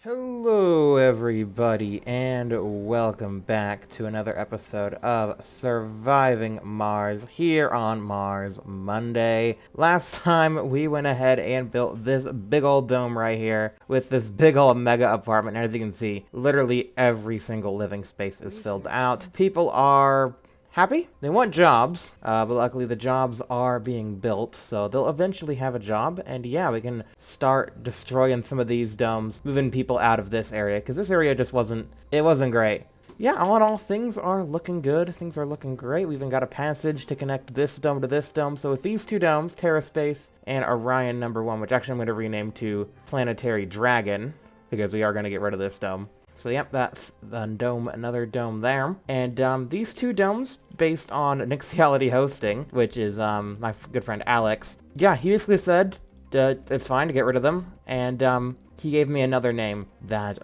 Hello everybody, and welcome back to another episode of Surviving Mars here on Mars Monday. Last time we went ahead and built this big old dome right here with this big old mega apartment. And as you can see, literally every single living space is filled out. People are happy. They want jobs, but luckily the jobs are being built, so they'll eventually have a job, and yeah, we can start destroying some of these domes, moving people out of this area, because this area just wasn't great. Yeah, all in all, things are looking good. Things are looking great. We even got a passage to connect this dome to this dome, so with these two domes, TerraSpace and Orion #1, which actually I'm going to rename to Planetary Dragon, because we are going to get rid of this dome. So yep, that's the dome, another dome there. And these two domes, based on Nixiality Hosting, which is my good friend Alex, yeah, he basically said it's fine to get rid of them, and he gave me another name that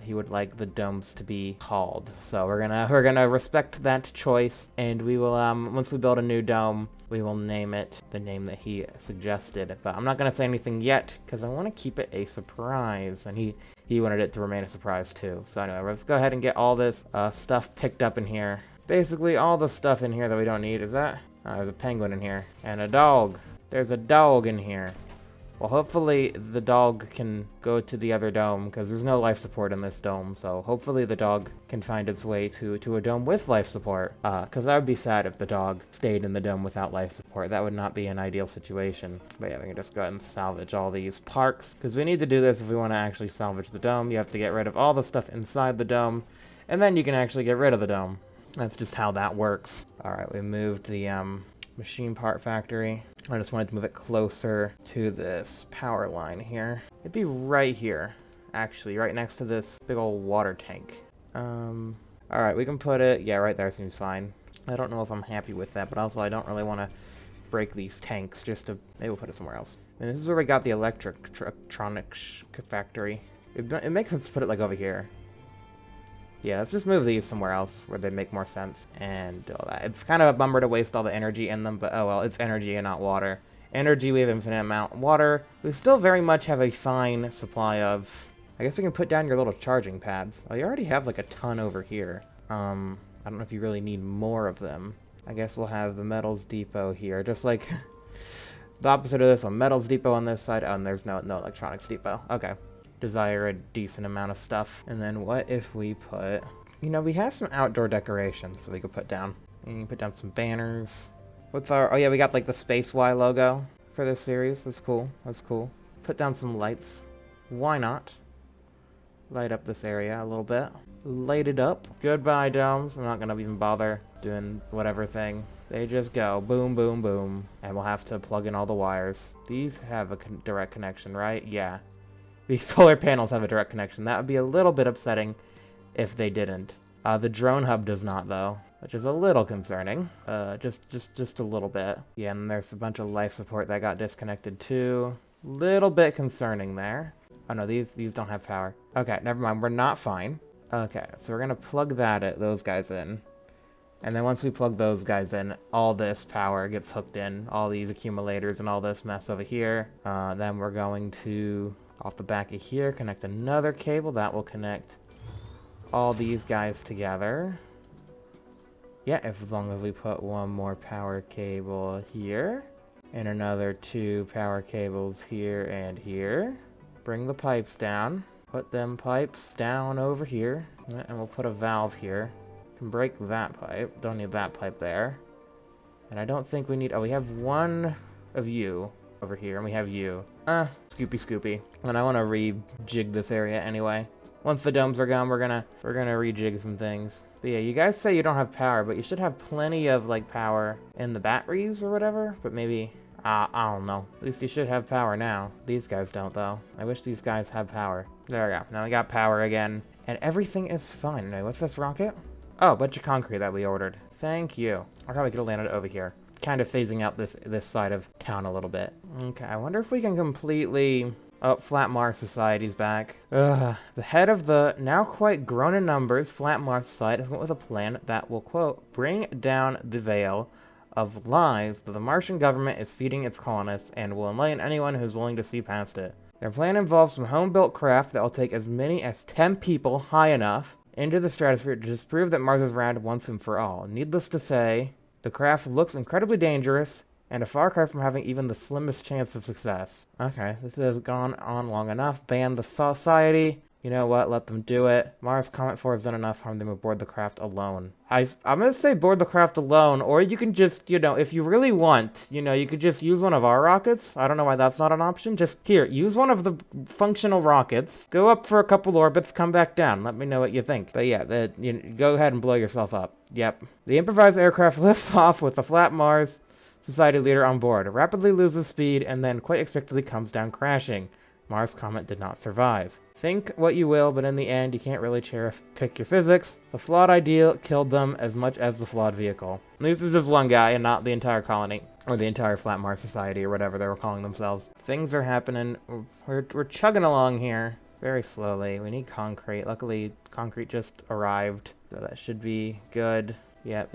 he would like the domes to be called. So we're gonna respect that choice, and we will once we build a new dome, we will name it the name that he suggested. But I'm not gonna say anything yet because I want to keep it a surprise, and he wanted it to remain a surprise too. So anyway, let's go ahead and get all this stuff picked up in here. Basically, all the stuff in here that we don't need. Is that? Oh, there's a penguin in here and a dog. There's a dog in here. Well, hopefully the dog can go to the other dome, because there's no life support in this dome, so hopefully the dog can find its way to a dome with life support, because that would be sad if the dog stayed in the dome without life support. That would not be an ideal situation. But yeah, we can just go ahead and salvage all these parks, because we need to do this if we want to actually salvage the dome. You have to get rid of all the stuff inside the dome, and then you can actually get rid of the dome. That's just how that works. Alright, we moved the machine part factory. I just wanted to move it closer to this power line here. It'd be right here, actually, right next to this big old water tank. Alright, we can put it, yeah, right there seems fine. I don't know if I'm happy with that, but also I don't really want to break these tanks, just to, maybe we'll put it somewhere else. And this is where we got the electronics factory. It makes sense to put it like over here. Yeah, let's just move these somewhere else where they make more sense. And all that. It's kind of a bummer to waste all the energy in them, but oh well, it's energy and not water. Energy, we have infinite amount. Water, we still very much have a fine supply of. I guess we can put down your little charging pads. Oh, you already have like a ton over here. I don't know if you really need more of them. I guess we'll have the metals depot here, just like the opposite of this one. Metals depot on this side. Oh, and there's no electronics depot. Okay. Desire a decent amount of stuff. And then what if we put, you know, we have some outdoor decorations so we could put down. You can put down some banners. What's our, oh yeah, we got like the Space Y logo for this series. That's cool. That's cool. Put down some lights. Why not? Light up this area a little bit. Light it up. Goodbye, domes. I'm not gonna even bother doing whatever thing. They just go boom, boom, boom. And we'll have to plug in all the wires. These have a direct connection, right? Yeah. The solar panels have a direct connection. That would be a little bit upsetting if they didn't. The drone hub does not, though, which is a little concerning. Just a little bit. Yeah, and there's a bunch of life support that got disconnected too. Little bit concerning there. Oh no, these don't have power. Okay, never mind. We're not fine. Okay, so we're gonna plug those guys in. And then once we plug those guys in, all this power gets hooked in. All these accumulators and all this mess over here. Then we're going to, off the back of here, connect another cable that will connect all these guys together. Yeah, as long as we put one more power cable here and another 2 power cables here and here. Bring the pipes down. Put them pipes down over here, and we'll put a valve here. Can break that pipe. Don't need that pipe there. And I don't think we need, oh, we have one of you over here, and we have you. Scoopy. And I want to rejig this area anyway. Once the domes are gone, we're gonna rejig some things. But yeah, you guys say you don't have power, but you should have plenty of like power in the batteries or whatever. But maybe, I don't know. At least you should have power now. These guys don't though. I wish these guys had power. There we go. Now we got power again, and everything is fine. Anyway, what's this rocket? Oh, a bunch of concrete that we ordered. Thank you. I probably could have landed over here. Kind of phasing out this side of town a little bit. Okay, I wonder if we can completely... Oh, Flat Mars Society's back. Ugh. The head of the now quite grown in numbers Flat Mars Society has went with a plan that will, quote, bring down the veil of lies that the Martian government is feeding its colonists and will enlighten anyone who's willing to see past it. Their plan involves some home-built craft that will take as many as 10 people high enough into the stratosphere to disprove that Mars is round once and for all. Needless to say, the craft looks incredibly dangerous and a far cry from having even the slimmest chance of success. Okay, this has gone on long enough. Ban the society. You know what? Let them do it. Mars Comet 4 has done enough harm. They will board the craft alone. I'm going to say board the craft alone, or you can just, you know, if you really want, you know, you could just use one of our rockets. I don't know why that's not an option. Just here, use one of the functional rockets. Go up for a couple orbits, come back down. Let me know what you think. But yeah, go ahead and blow yourself up. Yep. The improvised aircraft lifts off with the flat Mars Society leader on board. It rapidly loses speed and then quite expectedly comes down crashing. Mars Comet did not survive. Think what you will, but in the end, you can't really pick your physics. The flawed ideal killed them as much as the flawed vehicle. And this is just one guy and not the entire colony. Or the entire Flat Mars Society, or whatever they were calling themselves. Things are happening. We're chugging along here. Very slowly. We need concrete. Luckily, concrete just arrived. So that should be good. Yep.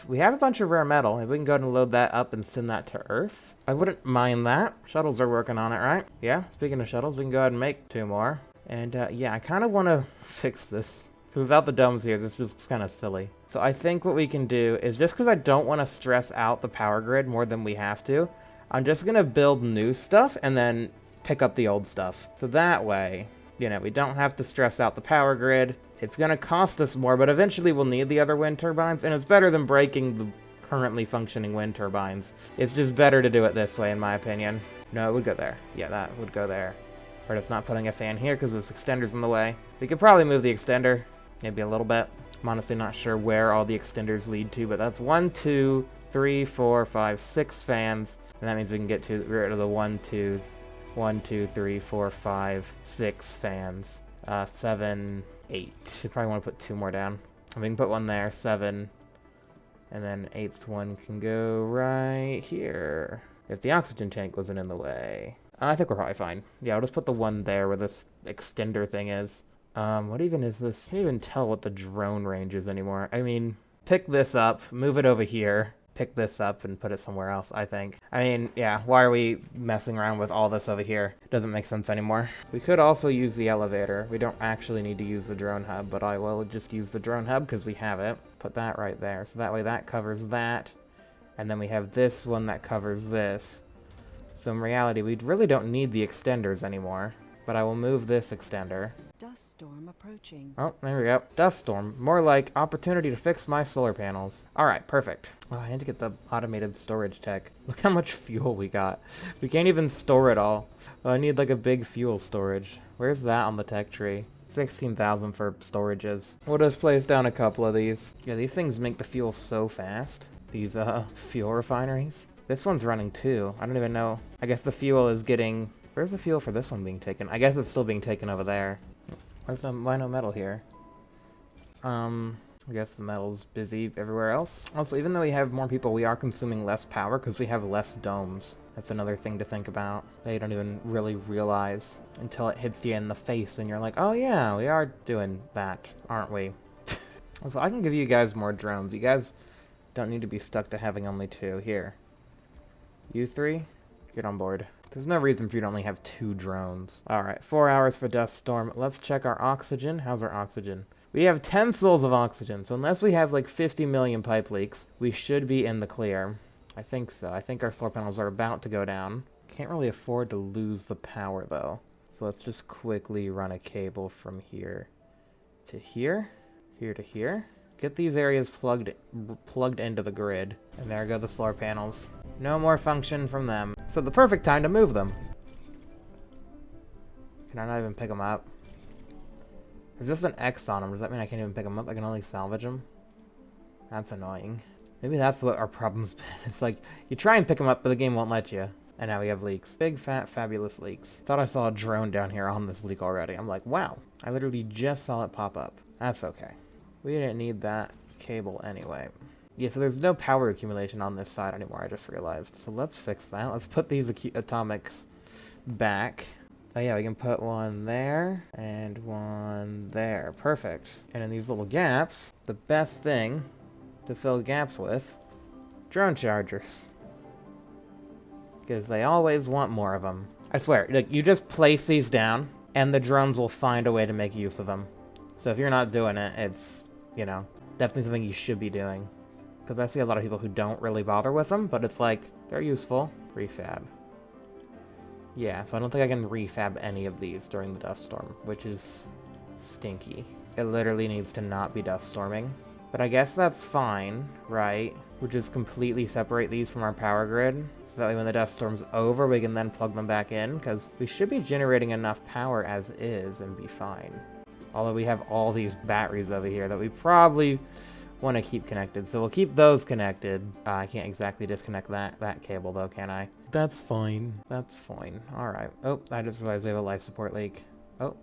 We have a bunch of rare metal. If we can go ahead and load that up and send that to Earth. I wouldn't mind that. Shuttles are working on it, right? Yeah, speaking of shuttles, we can go ahead and make 2 more. And yeah, I kind of want to fix this. Without the domes here, this is kind of silly. So I think what we can do is, just because I don't want to stress out the power grid more than we have to, I'm just going to build new stuff and then pick up the old stuff. So that way, you know, we don't have to stress out the power grid. It's going to cost us more, but eventually we'll need the other wind turbines, and it's better than breaking the currently functioning wind turbines. It's just better to do it this way, in my opinion. No, it would go there. Yeah, that would go there. We're just not putting a fan here because this extender's in the way. We could probably move the extender, maybe a little bit. I'm honestly not sure where all the extenders lead to, but that's 1, 2, 3, 4, 5, 6 fans. And that means we can get rid of the 1, 2, 3, 4, 5, 6 fans. 7, 8. You probably want to put 2 more down. And we can put one there, 7. And then 8th one can go right here. If the oxygen tank wasn't in the way. I think we're probably fine. Yeah, I'll just put the one there where this extender thing is. What even is this? I can't even tell what the drone range is anymore. I mean, pick this up, move it over here, pick this up and put it somewhere else, I think. I mean, yeah, why are we messing around with all this over here? It doesn't make sense anymore. We could also use the elevator. We don't actually need to use the drone hub, but I will just use the drone hub because we have it. Put that right there. So that way that covers that. And then we have this one that covers this. So in reality, we really don't need the extenders anymore. But I will move this extender. Dust storm approaching. Oh, there we go. Dust storm. More like opportunity to fix my solar panels. Alright, perfect. Oh, I need to get the automated storage tech. Look how much fuel we got. We can't even store it all. Oh, I need like a big fuel storage. Where's that on the tech tree? 16,000 for storages. We'll just place down a couple of these. Yeah, these things make the fuel so fast. These, fuel refineries. This one's running too. I don't even know. I guess the fuel is getting... Where's the fuel for this one being taken? I guess it's still being taken over there. Why no metal here? I guess the metal's busy everywhere else. Also, even though we have more people, we are consuming less power because we have less domes. That's another thing to think about that you don't even really realize until it hits you in the face and you're like, oh yeah, we are doing that, aren't we? Also, I can give you guys more drones. You guys don't need to be stuck to having only 2. Here. You 3, get on board. There's no reason for you to only have 2 drones. Alright, 4 hours for dust storm. Let's check our oxygen. How's our oxygen? We have 10 souls of oxygen, so unless we have like 50 million pipe leaks, we should be in the clear. I think so. I think our solar panels are about to go down. Can't really afford to lose the power though. So let's just quickly run a cable from here to here, here to here. Get these areas plugged into the grid. And there go the solar panels. No more function from them. So the perfect time to move them. Can I not even pick them up? There's just an X on them. Does that mean I can't even pick them up? I can only salvage them? That's annoying. Maybe that's what our problem's been. It's like, you try and pick them up, but the game won't let you. And now we have leaks. Big, fat, fabulous leaks. Thought I saw a drone down here on this leak already. I'm like, wow. I literally just saw it pop up. That's okay. We didn't need that cable anyway. Yeah, so there's no power accumulation on this side anymore, I just realized. So let's fix that. Let's put these atomics back. Oh yeah, we can put one there and one there. Perfect. And in these little gaps, the best thing to fill gaps with, drone chargers. Because they always want more of them. I swear, like, you just place these down, and the drones will find a way to make use of them. So if you're not doing it, it's, you know, definitely something you should be doing. Because I see a lot of people who don't really bother with them, but it's like, they're useful. Refab. Yeah, so I don't think I can refab any of these during the dust storm, which is stinky. It literally needs to not be dust storming. But I guess that's fine, right? We'll just completely separate these from our power grid, so that way when the dust storm's over, we can then plug them back in, because we should be generating enough power as is and be fine. Although we have all these batteries over here that we probably want to keep connected, so we'll keep those connected. I can't exactly disconnect that cable though, can I? That's fine. That's fine. Alright. Oh, I just realized we have a life support leak. Oh,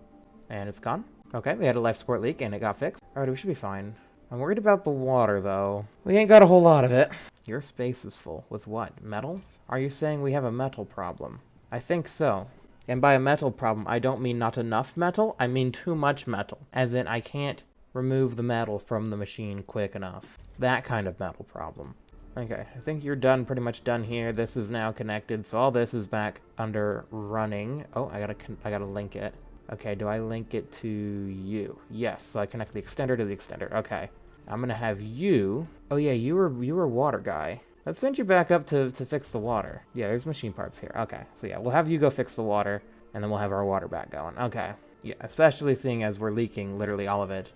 and it's gone. Okay, we had a life support leak and it got fixed. Alright, we should be fine. I'm worried about the water though. We ain't got a whole lot of it. Your space is full. With what? Metal? Are you saying we have a metal problem? I think so. And by a metal problem, I don't mean not enough metal, I mean too much metal. As in, I can't remove the metal from the machine quick enough. That kind of metal problem. Okay, I think you're done, pretty much done here. This is now connected, so all this is back under running. Oh, I gotta link it. Okay, do I link it to you? Yes, so I connect the extender to the extender. Okay, I'm gonna have you. Oh yeah, you were water guy. Let's send you back up to fix the water. Yeah, there's machine parts here. Okay, so yeah, we'll have you go fix the water, and then we'll have our water back going. Okay, yeah, especially seeing as we're leaking literally all of it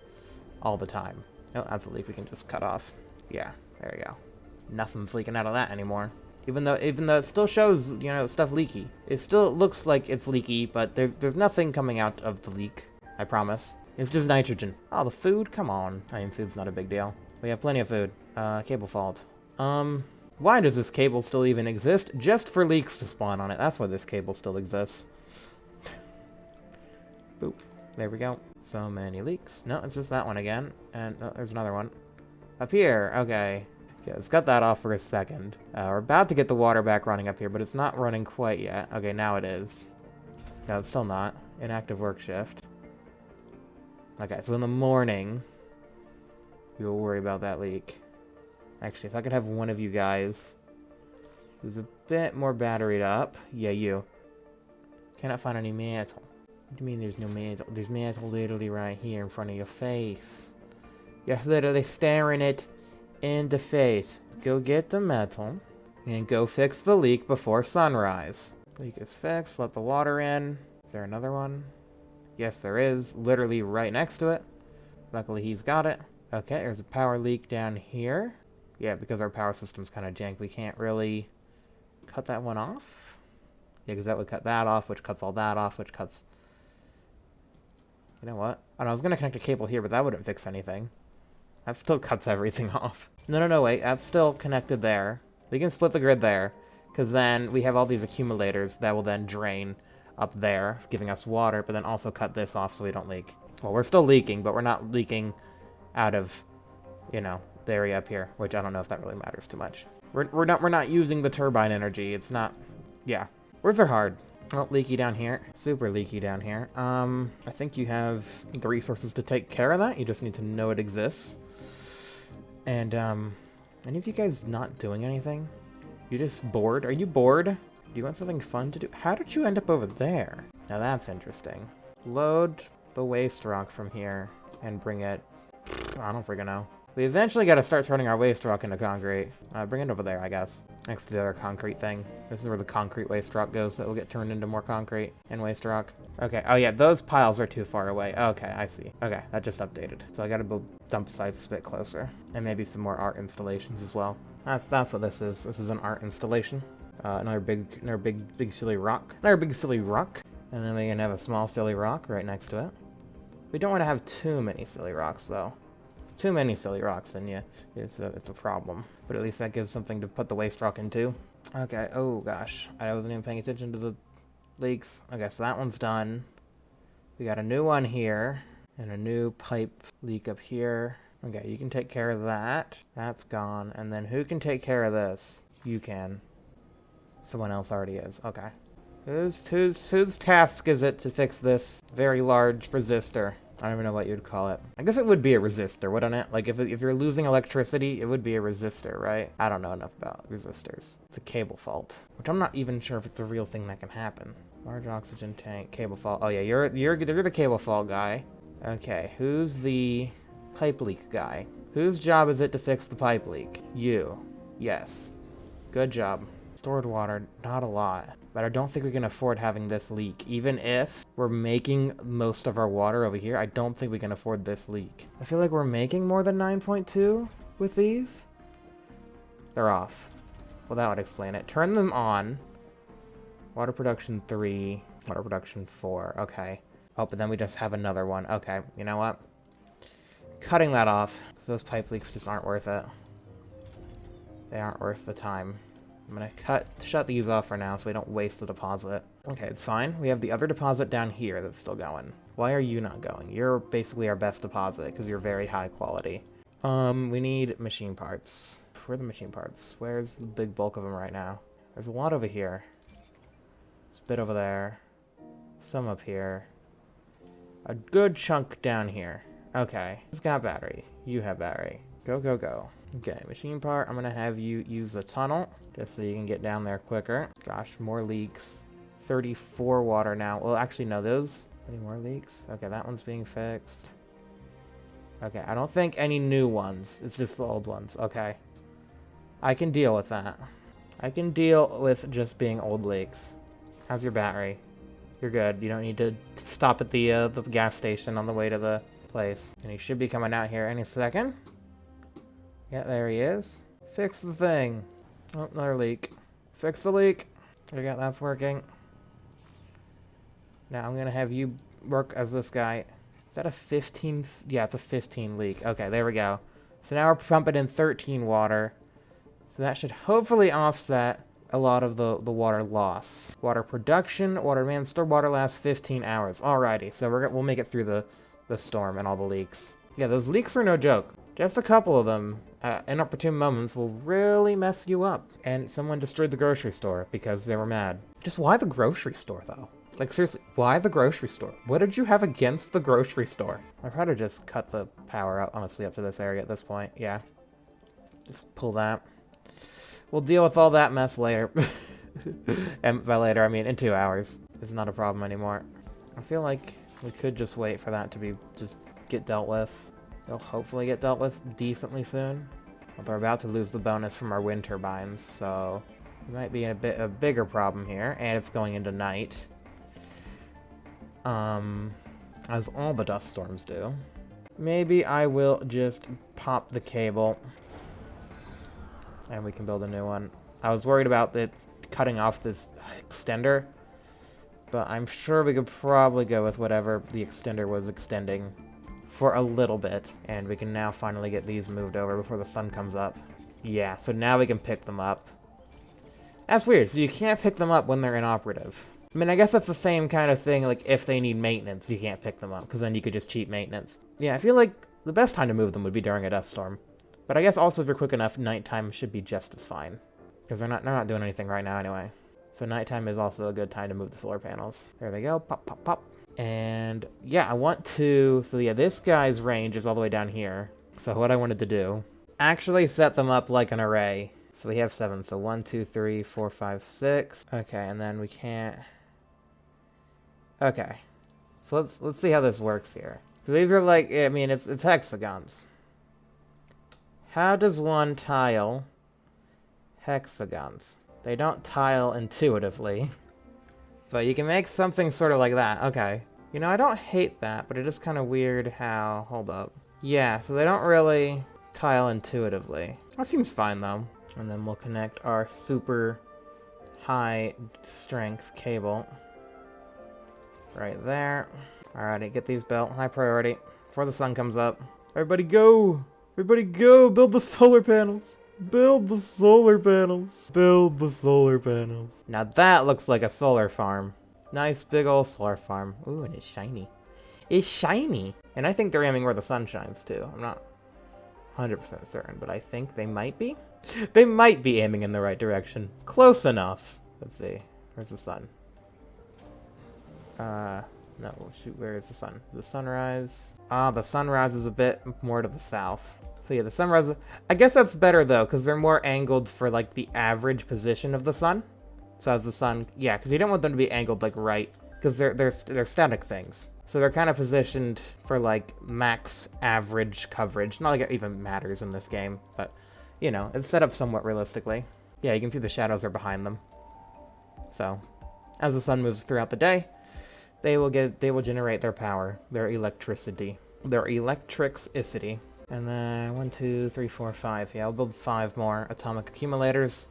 all the time. Oh, that's a leak we can just cut off. Yeah, there we go. Nothing's leaking out of that anymore. Even though it still shows, you know, stuff leaky. It still looks like it's leaky, but there's nothing coming out of the leak. I promise. It's just nitrogen. Oh, the food? Come on. I mean, food's not a big deal. We have plenty of food. Cable fault. Why does this cable still even exist? Just for leaks to spawn on it. That's why this cable still exists. Boop. There we go. So many leaks. No, it's just that one again. And oh, there's another one. Up here. Okay. Okay, let's cut that off for a second. We're about to get the water back running up here, but it's not running quite yet. Okay, now it is. No, it's still not. Inactive work shift. Okay, so in the morning, we will worry about that leak. Actually, if I could have one of you guys who's a bit more batteried up. Yeah, you. Cannot find any metal. What do you mean there's no metal? There's metal literally right here in front of your face. You're literally staring it in the face. Go get the metal and go fix the leak before sunrise. Leak is fixed. Let the water in. Is there another one? Yes, there is. Literally right next to it. Luckily, he's got it. Okay, there's a power leak down here. Yeah, because our power system's kind of jank, we can't really cut that one off. Yeah, because that would cut that off, which cuts all that off, which cuts... You know what? Oh, no, I was going to connect a cable here, but that wouldn't fix anything. That still cuts everything off. No, wait. That's still connected there. We can split the grid there, because then we have all these accumulators that will then drain up there, giving us water, but then also cut this off so we don't leak. Well, we're still leaking, but we're not leaking out of, you know, the area up here, which I don't know if that really matters too much. We're not using the turbine energy. It's not... Yeah. Words are hard. Oh, leaky down here. Super leaky down here. I think you have the resources to take care of that. You just need to know it exists. And, any of you guys not doing anything? You just bored? Are you bored? Do you want something fun to do? How did you end up over there? Now that's interesting. Load the waste rock from here and bring it... I don't freaking know. We eventually got to start turning our waste rock into concrete. Bring it over there, I guess. Next to the other concrete thing. This is where the concrete waste rock goes. That will get turned into more concrete and waste rock. Okay. Oh, yeah. Those piles are too far away. Okay, I see. Okay, that just updated. So I got to build dump sites a bit closer. And maybe some more art installations as well. That's what this is. This is an art installation. Another big silly rock. Another big silly rock. And then we can have a small silly rock right next to it. We don't want to have too many silly rocks, though. Too many silly rocks, and yeah, it's a problem. But at least that gives something to put the waste rock into. Okay, oh gosh. I wasn't even paying attention to the leaks. Okay, so that one's done. We got a new one here, and a new pipe leak up here. Okay, you can take care of that. That's gone. And then who can take care of this? You can. Someone else already is. Okay. Whose task is it to fix this very large resistor? I don't even know what you'd call it. I guess it would be a resistor, wouldn't it? Like, if you're losing electricity, it would be a resistor, right? I don't know enough about resistors. It's a cable fault, which I'm not even sure if it's a real thing that can happen. Large oxygen tank, cable fall. Oh yeah, you're the cable fall guy. Okay, who's the pipe leak guy? Whose job is it to fix the pipe leak? You. Yes. Good job. Stored water, not a lot. But I don't think we can afford having this leak. Even if we're making most of our water over here, I don't think we can afford this leak. I feel like we're making more than 9.2 with these. They're off. Well, that would explain it. Turn them on. Water production 3. Water production 4. Okay. Oh, but then we just have another one. Okay, you know what? Cutting that off. Because those pipe leaks just aren't worth it. They aren't worth the time. I'm gonna shut these off for now so we don't waste the deposit. Okay, it's fine. We have the other deposit down here that's still going. Why are you not going? You're basically our best deposit because you're very high quality. We need machine parts. Where are the machine parts? Where's the big bulk of them right now? There's a lot over here. There's a bit over there. Some up here. A good chunk down here. Okay. Who's got battery? You have battery. Go, go, go. Okay, machine part. I'm gonna have you use the tunnel just so you can get down there quicker. Gosh, more leaks. 34 water now. Well, actually, no, those. Any more leaks? Okay, that one's being fixed. Okay, I don't think any new ones. It's just the old ones. Okay. I can deal with that. I can deal with just being old leaks. How's your battery? You're good. You don't need to stop at the gas station on the way to the place. And he should be coming out here any second. Yeah, there he is. Fix the thing. Oh, another leak. Fix the leak. There you go, that's working. Now I'm gonna have you work as this guy. Is that a 15? Yeah, it's a 15 leak. Okay, there we go. So now we're pumping in 13 water. So that should hopefully offset a lot of the water loss. Water production, water demand, stored water lasts 15 hours. Alrighty, so we'll make it through the storm and all the leaks. Yeah, those leaks are no joke. Just a couple of them, inopportune moments, will really mess you up. And someone destroyed the grocery store because they were mad. Just why the grocery store, though? Like, seriously, why the grocery store? What did you have against the grocery store? I'd probably just cut the power out, honestly, up to this area at this point. Yeah. Just pull that. We'll deal with all that mess later. And by later, I mean in 2 hours. It's not a problem anymore. I feel like we could just wait for that to just get dealt with. They'll hopefully get dealt with decently soon. But they're about to lose the bonus from our wind turbines, so it might be a bigger problem here. And it's going into night. As all the dust storms do. Maybe I will just pop the cable. And we can build a new one. I was worried about it cutting off this extender. But I'm sure we could probably go with whatever the extender was extending for a little bit. And we can now finally get these moved over before the sun comes up. Yeah, so now we can pick them up. That's weird. So you can't pick them up when they're inoperative. I mean, I guess that's the same kind of thing, like if they need maintenance, you can't pick them up, because then you could just cheat maintenance. Yeah, I feel like the best time to move them would be during a dust storm. But I guess also if you're quick enough, nighttime should be just as fine. Because they're not doing anything right now anyway. So nighttime is also a good time to move the solar panels. There they go, pop, pop, pop. And yeah, I want to, so yeah, this guy's range is all the way down here. So what I wanted to do, actually set them up like an array. So we have 7, so 1, 2, 3, 4, 5, 6. Okay, and then we can't... Okay, so let's see how this works here. So these are like, I mean, it's hexagons. How does one tile hexagons? They don't tile intuitively, but you can make something sort of like that. Okay, you know, I don't hate that, but it is kind of weird how, hold up. Yeah, so they don't really tile intuitively. That seems fine though. And then we'll connect our super high strength cable. Right there. Alrighty, get these built. High priority. Before the sun comes up. Everybody go! Everybody go! Build the solar panels! Build the solar panels! Build the solar panels. Now that looks like a solar farm. Nice big old solar farm. Ooh, and it's shiny. It's shiny! And I think they're aiming where the sun shines too. I'm not 100% certain, but I think they might be. They might be aiming in the right direction. Close enough. Let's see. Where's the sun? No, shoot, where is the sun? The sunrise. Ah, the sunrise is a bit more to the south. So yeah, the sunrise, I guess that's better though, because they're more angled for like the average position of the sun. So as the sun, yeah, because you don't want them to be angled like right, because they're static things. So they're kind of positioned for like max average coverage. Not like it even matters in this game, but you know, it's set up somewhat realistically. Yeah, you can see the shadows are behind them. So as the sun moves throughout the day, they will generate their power, their electricity. And then 1, 2, 3, 4, 5. Yeah, I'll build 5 more atomic accumulators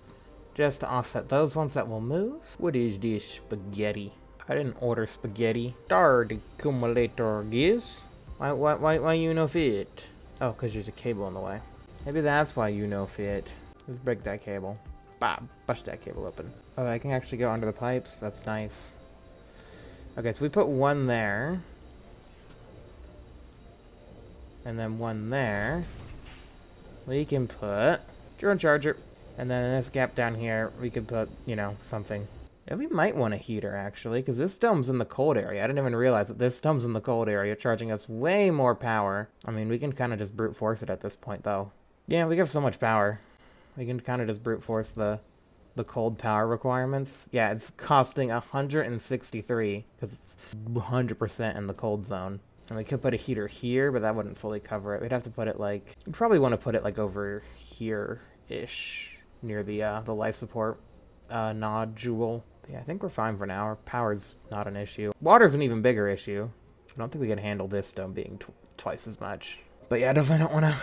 just to offset those ones that will move. What is this spaghetti? I didn't order spaghetti. Start accumulator gears. Why you no fit? Oh, because there's a cable in the way. Maybe that's why you no fit. Let's break that cable. Bah, bust that cable open. Oh, I can actually go under the pipes. That's nice. Okay, so we put one there. And then one there. We can put drone charger. And then in this gap down here, we could put, you know, something. And we might want a heater, actually, because this dome's in the cold area. I didn't even realize that this dome's in the cold area, charging us way more power. I mean, we can kind of just brute force it at this point, though. Yeah, we have so much power. We can kind of just brute force the cold power requirements. Yeah, it's costing 163, because it's 100% in the cold zone. And we could put a heater here, but that wouldn't fully cover it. We'd have to put it, like... We'd probably want to put it, like, over here-ish, near the life support nodule. Yeah, I think we're fine for now. Our power's not an issue. Water's an even bigger issue. I don't think we can handle this dome being twice as much. But yeah, I definitely don't want to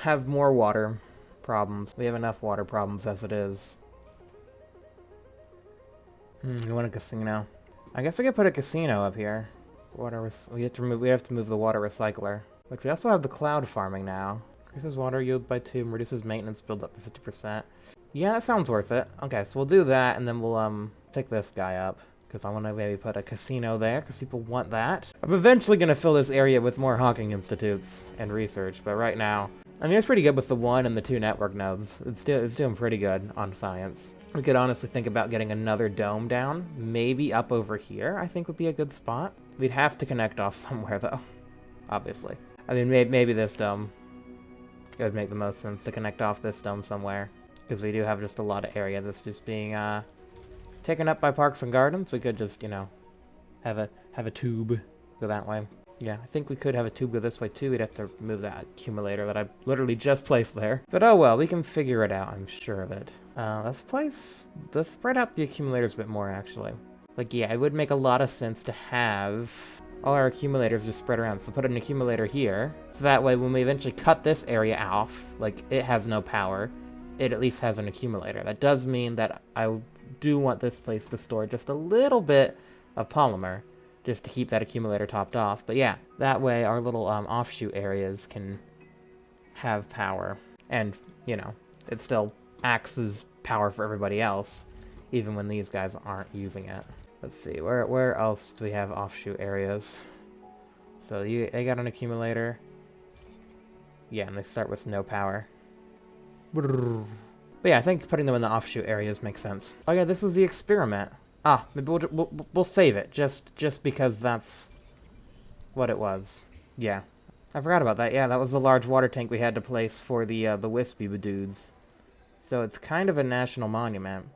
have more water problems. We have enough water problems as it is. We want a casino. I guess we could put a casino up here. We have to move the water recycler. Which we also have the cloud farming now. Increases water yield by 2, reduces maintenance build up to 50%. Yeah, that sounds worth it. Okay, so we'll do that, and then we'll pick this guy up. Because I want to maybe put a casino there, because people want that. I'm eventually going to fill this area with more Hawking Institutes and research, but right now... I mean, it's pretty good with the 1 and the 2 network nodes. It's doing pretty good on science. We could honestly think about getting another dome down. Maybe up over here, I think would be a good spot. We'd have to connect off somewhere, though. Obviously. I mean, maybe this dome. It would make the most sense to connect off this dome somewhere. Because we do have just a lot of area that's just being taken up by parks and gardens. We could just, you know, have a tube go that way. Yeah, I think we could have a tube go this way too. We'd have to move that accumulator that I literally just placed there. But oh well, we can figure it out, I'm sure of it. Let's spread out the accumulators a bit more, actually. Like, yeah, it would make a lot of sense to have all our accumulators just spread around. So put an accumulator here. So that way, when we eventually cut this area off, like, it has no power, it at least has an accumulator. That does mean that I do want this place to store just a little bit of polymer, just to keep that accumulator topped off. But yeah, that way our little offshoot areas can have power. And, you know, it still acts as power for everybody else, even when these guys aren't using it. Let's see, where else do we have offshoot areas? So they got an accumulator. Yeah, and they start with no power. But yeah, I think putting them in the offshoot areas makes sense. Oh yeah, this was the experiment. Ah, maybe we'll save it, just because that's what it was. Yeah. I forgot about that. Yeah, that was the large water tank we had to place for the wispy dudes. So it's kind of a national monument.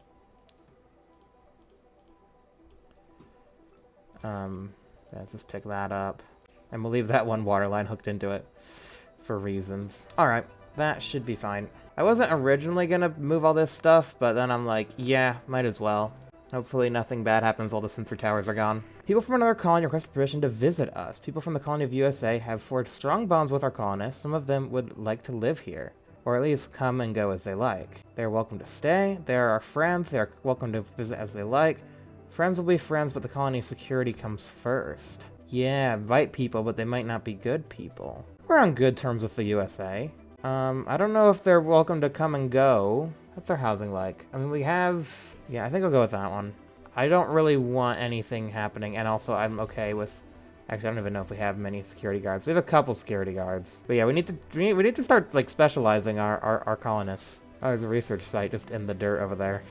Let's just pick that up. And we'll leave that one water line hooked into it for reasons. Alright, that should be fine. I wasn't originally gonna move all this stuff, but then I'm like, yeah, might as well. Hopefully nothing bad happens while the sensor towers are gone. People from another colony request permission to visit us. People from the colony of USA have forged strong bonds with our colonists. Some of them would like to live here, or at least come and go as they like. They are welcome to stay. They are our friends. They are welcome to visit as they like. Friends will be friends, but the colony's security comes first. Yeah, invite people, but they might not be good people. We're on good terms with the USA. I don't know if they're welcome to come and go. What's their housing like? I mean, we have... Yeah, I think I'll go with that one. I don't really want anything happening, and also I'm okay with... Actually, I don't even know if we have many security guards. We have a couple security guards. But yeah, we need to start, like, specializing our colonists. Oh, there's a research site just in the dirt over there.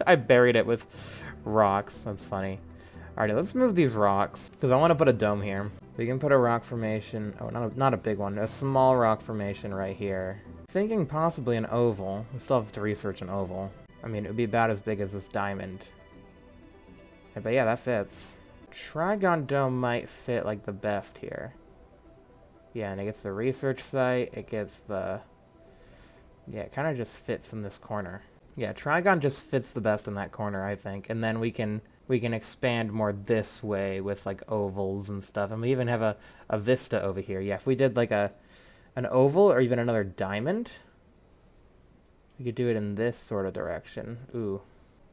I buried it with rocks. That's funny. Alrighty, let's move these rocks, because I want to put a dome here. We can put a rock formation... Oh, not a big one. A small rock formation right here. Thinking possibly an oval. We still have to research an oval. I mean, it would be about as big as this diamond. Yeah, but yeah, that fits. Trigon Dome might fit, like, the best here. Yeah, and it gets the research site, it gets the... Yeah, it kind of just fits in this corner. Yeah, Trigon just fits the best in that corner, I think. And then we can expand more this way with, like, ovals and stuff. And we even have a vista over here. Yeah, if we did, like, an oval or even another diamond, we could do it in this sort of direction. Ooh,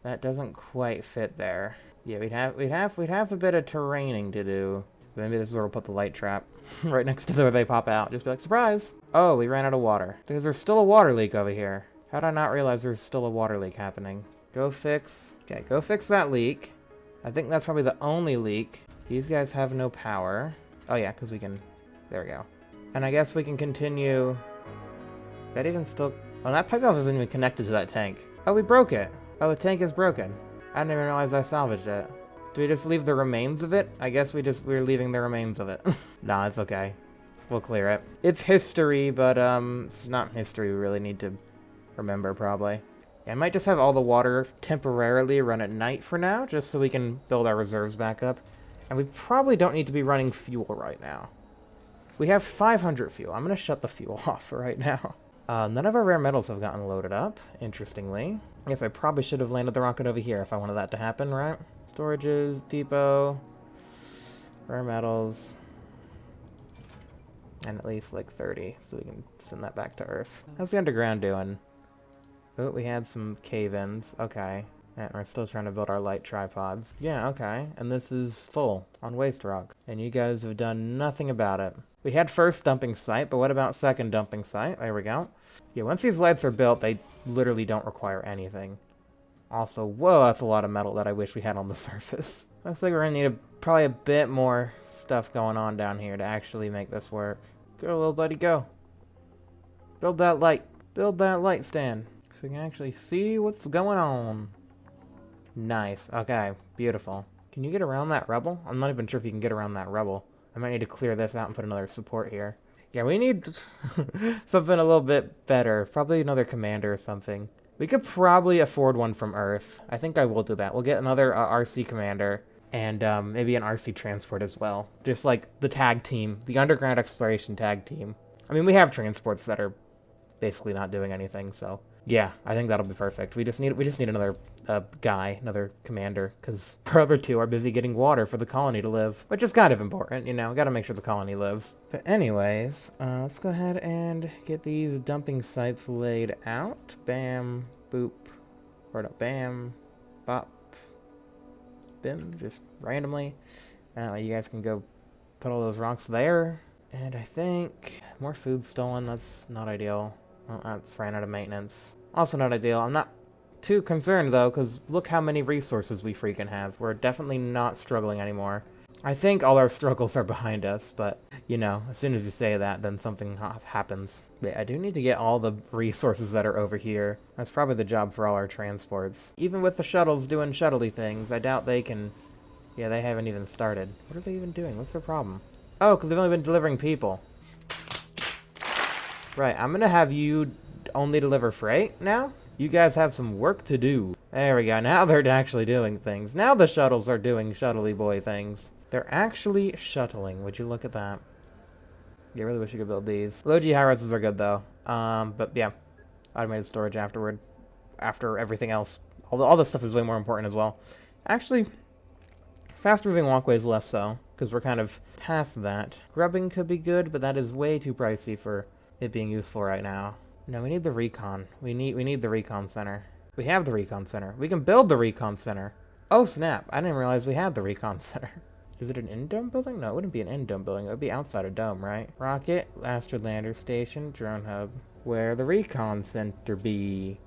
that doesn't quite fit there. Yeah, we'd have a bit of terraining to do. Maybe this is where we'll put the light trap. Right next to where they pop out. Just be like, surprise! Oh, we ran out of water. Because there's still a water leak over here. How did I not realize there's still a water leak happening? Go fix that leak. I think that's probably the only leak. These guys have no power. Oh yeah, because we can... There we go. And I guess we can continue... Is that even still... Oh, that pipe valve isn't even connected to that tank. Oh, we broke it. Oh, the tank is broken. I didn't even realize I salvaged it. Do we just leave the remains of it? I guess we're leaving the remains of it. Nah, it's okay. We'll clear it. It's history, but it's not history we really need to remember, probably. Yeah, I might just have all the water temporarily run at night for now, just so we can build our reserves back up. And we probably don't need to be running fuel right now. We have 500 fuel. I'm gonna shut the fuel off for right now. None of our rare metals have gotten loaded up, interestingly. I guess I probably should have landed the rocket over here if I wanted that to happen, right? Storages, depot, rare metals, and at least like 30, so we can send that back to Earth. How's the underground doing? Oh, we had some cave-ins. Okay. And we're still trying to build our light tripods. Yeah, okay. And this is full on waste rock. And you guys have done nothing about it. We had first dumping site, but what about second dumping site? There we go. Yeah, once these lights are built, they literally don't require anything. Also, whoa, that's a lot of metal that I wish we had on the surface. Looks like we're gonna need probably a bit more stuff going on down here to actually make this work. Go, little buddy, go. Build that light. Build that light stand. So we can actually see what's going on. Nice. Okay, beautiful. Can you get around that rubble? I'm not even sure if you can get around that rubble. I might need to clear this out and put another support here. Yeah, we need something a little bit better. Probably another commander or something. We could probably afford one from Earth. I think I will do that. We'll get another RC commander and maybe an RC transport as well. Just like the tag team, the underground exploration tag team. I mean, we have transports that are basically not doing anything, so yeah, I think that'll be perfect. We just need another guy, another commander, because our other two are busy getting water for the colony to live, which is kind of important, you know, gotta make sure the colony lives. But anyways, let's go ahead and get these dumping sites laid out. Bam, boop, or no, bam, bop, bim, just randomly. You guys can go put all those rocks there. And I think more food stolen, that's not ideal. Well, that's ran out of maintenance. Also not ideal. I'm not too concerned, though, because look how many resources we freaking have. We're definitely not struggling anymore. I think all our struggles are behind us, but, you know, as soon as you say that, then something happens. But I do need to get all the resources that are over here. That's probably the job for all our transports. Even with the shuttles doing shuttley things, I doubt they can... Yeah, they haven't even started. What are they even doing? What's their problem? Oh, because they've only been delivering people. Right, I'm gonna have you only deliver freight now? You guys have some work to do. There we go, now they're actually doing things. Now the shuttles are doing shuttly boy things. They're actually shuttling, would you look at that? Yeah, I really wish you could build these. Low G high rises are good though. But yeah, automated storage afterward. After everything else. All this stuff is way more important as well. Actually, fast moving walkways less so, because we're kind of past that. Grubbing could be good, but that is way too pricey for it being useful right now. No, we need the recon. We need the recon center. We have the recon center. We can build the recon center. Oh snap, I didn't realize we had the recon center. Is it an in-dome building? No, it wouldn't be an in-dome building. It would be outside a dome, right? Rocket, Astrid Lander Station, Drone Hub. Where the recon center be?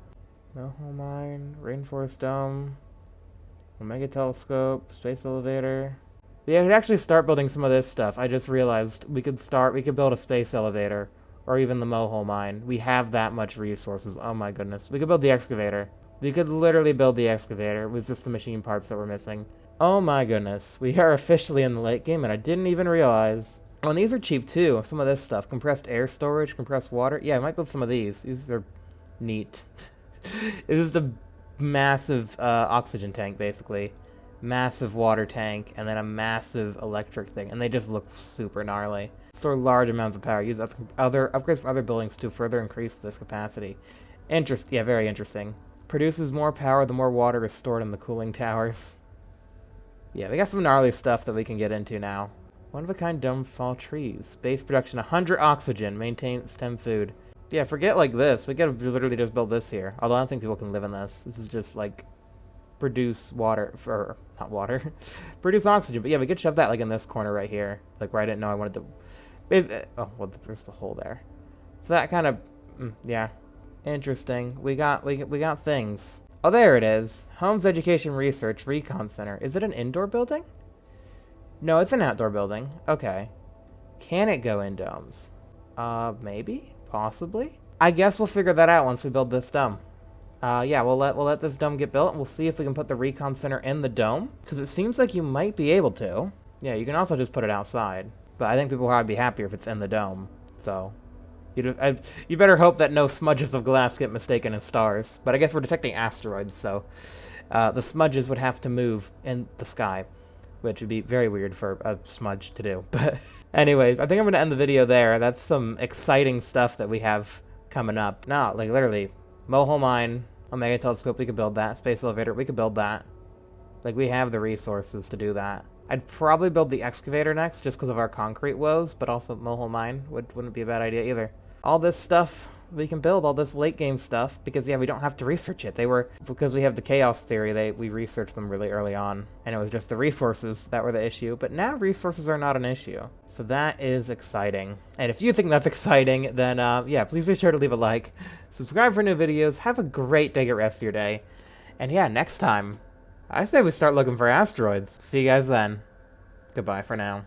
Moho Mine, Rainforest Dome, Omega Telescope, Space Elevator. Yeah, we could actually start building some of this stuff. I just realized we could build a space elevator. Or even the Moho Mine. We have that much resources. Oh my goodness. We could build the excavator. We could literally build the excavator with just the machine parts that we're missing. Oh my goodness. We are officially in the late game and I didn't even realize. Oh, and these are cheap too. Some of this stuff. Compressed air storage, compressed water. Yeah, I might build some of these. These are neat. It's just a massive oxygen tank, basically. Massive water tank, and then a massive electric thing. And they just look super gnarly. Store large amounts of power. Use other upgrades from other buildings to further increase this capacity. Yeah, very interesting. Produces more power the more water is stored in the cooling towers. Yeah, we got some gnarly stuff that we can get into now. One-of-a-kind dome fall trees. Base production 100 oxygen. Maintain stem food. Yeah, forget like this. We could literally just build this here. Although I don't think people can live in this. This is just like produce water for not water. Produce oxygen. But yeah, we could shove that like in this corner right here. Like where I didn't know I wanted to. Oh, well, there's the hole there. So that kind of yeah. Interesting. We got things. Oh, there it is. Holmes Education Research Recon Center. Is it an indoor building? No, it's an outdoor building. Okay. Can it go in domes? Maybe? Possibly? I guess we'll figure that out once we build this dome. Yeah, we'll let this dome get built, and we'll see if we can put the recon center in the dome, because it seems like you might be able to. Yeah, you can also just put it outside, but I think people will probably be happier if it's in the dome. So, you better hope that no smudges of glass get mistaken as stars. But I guess we're detecting asteroids, so the smudges would have to move in the sky, which would be very weird for a smudge to do. But anyways, I think I'm going to end the video there. That's some exciting stuff that we have coming up. No, like literally, Mohole Mine, Omega Telescope, we could build that. Space Elevator, we could build that. Like, we have the resources to do that. I'd probably build the excavator next, just because of our concrete woes, but also Mohole Mine wouldn't be a bad idea either. All this stuff we can build, all this late game stuff, because yeah, we don't have to research it. Because we have the chaos theory, we researched them really early on, and it was just the resources that were the issue, but now resources are not an issue. So that is exciting. And if you think that's exciting, then yeah, please be sure to leave a like, subscribe for new videos, have a great day, rest of your day, and yeah, next time, I say we start looking for asteroids. See you guys then. Goodbye for now.